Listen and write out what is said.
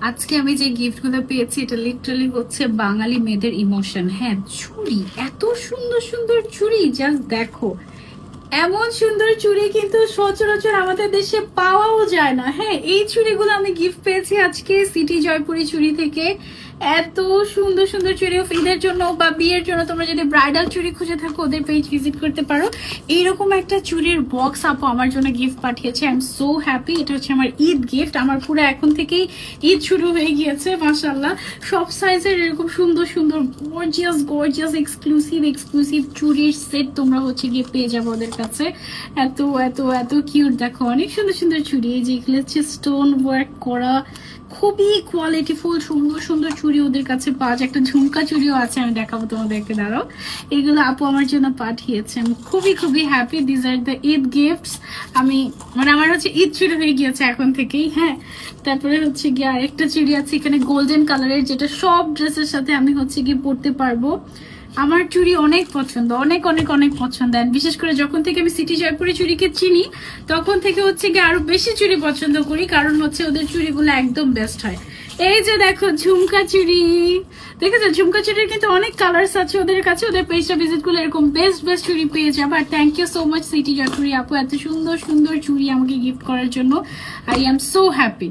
আজকে আমি যে গিফট গুলো পেয়েছি এটা লিটারালি হচ্ছে বাঙালি মেয়েদের ইমোশন। হ্যাঁ, চুড়ি, এত সুন্দর সুন্দর চুড়ি, জাস্ট দেখো। এমন সুন্দর চুড়ি কিন্তু সচরাচর আমাদের দেশে পাওয়াও যায় না। হ্যাঁ, এই চুড়িগুলো আমি গিফট পেয়েছি আজকে সিটি জয়পুরি চুড়ি থেকে। এত সুন্দর সুন্দর চুড়ি ঈদের জন্য বা বিয়ের জন্য তোমরা যদি ব্রাইডাল চুড়ি খুঁজে থাকো ওদের পেজ ভিজিট করতে পারো। এইরকম একটা চুড়ির বক্স আপু আমার জন্য গিফট পাঠিয়েছে। I am so happy. এটা হচ্ছে আমার ঈদ গিফট। আমার পুরো এখন থেকেই ঈদ শুরু হয়ে গিয়েছে মাশাআল্লাহ। সব সাইজের এরকম সুন্দর সুন্দর গর্জিয়াস গর্জিয়াস এক্সক্লুসিভ এক্সক্লুসিভ চুড়ির সেট তোমরা হচ্ছে গিয়ে পেয়ে যাবো ওদের কাছে। এত এত এত কিউট, দেখো অনেক সুন্দর সুন্দর চুড়ি। এই যেগুলো হচ্ছে স্টোন ওয়ার্ক করা, খুবই কোয়ালিটিফুল সুন্দর সুন্দর চুড়ি ওদের কাছে পাওয়া যায়। একটা ঝুমকা চুড়িও আছে, আমি দেখাবো তোমাদেরকে, দাঁড়াও। এগুলো আপু আমার জন্য পাঠিয়েছে। আমি খুবই খুবই happy. This are the Eid gifts. আমি মানে আমার হচ্ছে ঈদ চুড়ি হয়ে গিয়েছে এখন থেকেই। হ্যাঁ, তারপরে হচ্ছে গিয়ে আরেকটা চুড়ি আছে এখানে গোল্ডেন কালারের, যেটা সব ড্রেসের সাথে আমি হচ্ছে গিয়ে পরতে পারবো। আমার চুড়ি অনেক পছন্দ, অনেক অনেক অনেক পছন্দ। বিশেষ করে যখন থেকে আমি সিটি জয়পুরি চুড়িকে চিনি তখন থেকে হচ্ছে গিয়ে আরো বেশি চুড়ি পছন্দ করি, কারণ হচ্ছে ওদের চুড়িগুলো একদম বেস্ট হয়। এই যে দেখো ঝুমকা চুড়ি, দেখেছো ঝুমকা চুড়ির কিন্তু অনেক কালার্স আছে ওদের কাছে। ওদের পেজটা ভিজিট করলে এরকম বেস্ট বেস্ট চুড়ি পেয়ে যাবে। আর thank you so much city Jaipuri আপু এত সুন্দর সুন্দর চুড়ি আমাকে গিফট করার জন্য। I am so happy.